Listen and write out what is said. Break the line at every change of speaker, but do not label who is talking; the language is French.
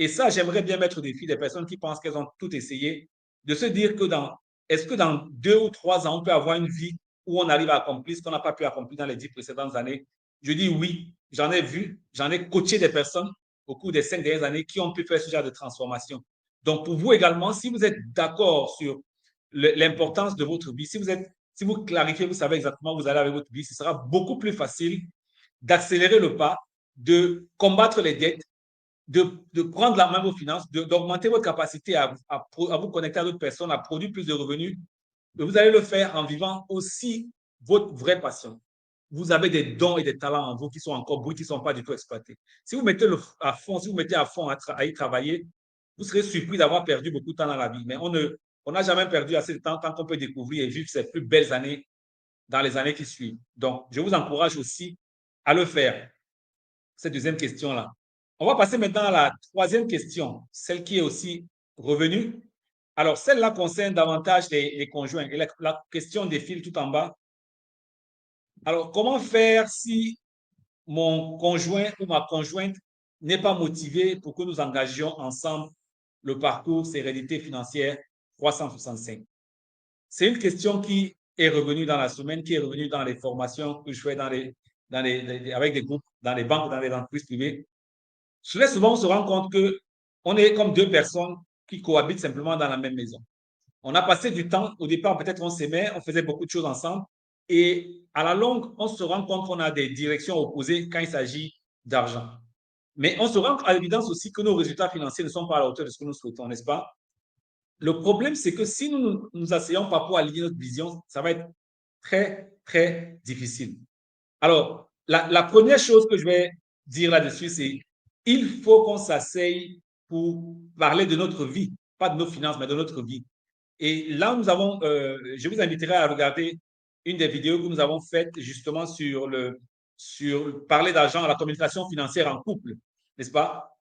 Et ça, j'aimerais bien mettre au défi des personnes qui pensent qu'elles ont tout essayé, de se dire que est-ce que dans 2 ou 3 ans, on peut avoir une vie où on arrive à accomplir ce qu'on n'a pas pu accomplir dans les 10 précédentes années? Je dis oui, j'en ai vu, j'en ai coaché des personnes au cours des 5 dernières années qui ont pu faire ce genre de transformation. Donc, pour vous également, si vous êtes d'accord sur l'importance de votre vie, si vous clarifiez, vous savez exactement où vous allez avec votre vie, ce sera beaucoup plus facile d'accélérer le pas, de combattre les dettes, de prendre la main vos finances, d'augmenter votre capacité à vous connecter à d'autres personnes, à produire plus de revenus. Mais vous allez le faire en vivant aussi votre vraie passion. Vous avez des dons et des talents en vous qui sont encore bruts, qui ne sont pas du tout exploités. Si vous mettez à fond, si vous mettez à fond à y travailler, vous serez surpris d'avoir perdu beaucoup de temps dans la vie. Mais on n'a jamais perdu assez de temps tant qu'on peut découvrir et vivre ses plus belles années dans les années qui suivent. Donc, je vous encourage aussi à le faire. Cette deuxième question-là. On va passer maintenant à la troisième question, celle qui est aussi revenue. Alors, celle-là concerne davantage les conjoints. Et la question défile tout en bas. Alors, comment faire si mon conjoint ou ma conjointe n'est pas motivé pour que nous engagions ensemble le parcours Sérénité financière 365? C'est une question qui est revenue dans la semaine, qui est revenue dans les formations que je fais avec des groupes, dans les banques, dans les entreprises privées. Très souvent, on se rend compte qu'on est comme deux personnes qui cohabitent simplement dans la même maison. On a passé du temps, au départ, peut-être on s'aimait, on faisait beaucoup de choses ensemble, et à la longue, on se rend compte qu'on a des directions opposées quand il s'agit d'argent. Mais on se rend à l'évidence aussi que nos résultats financiers ne sont pas à la hauteur de ce que nous souhaitons, n'est-ce pas? Le problème, c'est que si nous ne nous asseyons pas pour aligner notre vision, ça va être très, très difficile. Alors, la première chose que je vais dire là-dessus, c'est il faut qu'on s'asseye pour parler de notre vie, pas de nos finances, mais de notre vie. Et là, je vous inviterai à regarder une des vidéos que nous avons faites justement sur parler d'argent, la communication financière en couple, n'est-ce pas?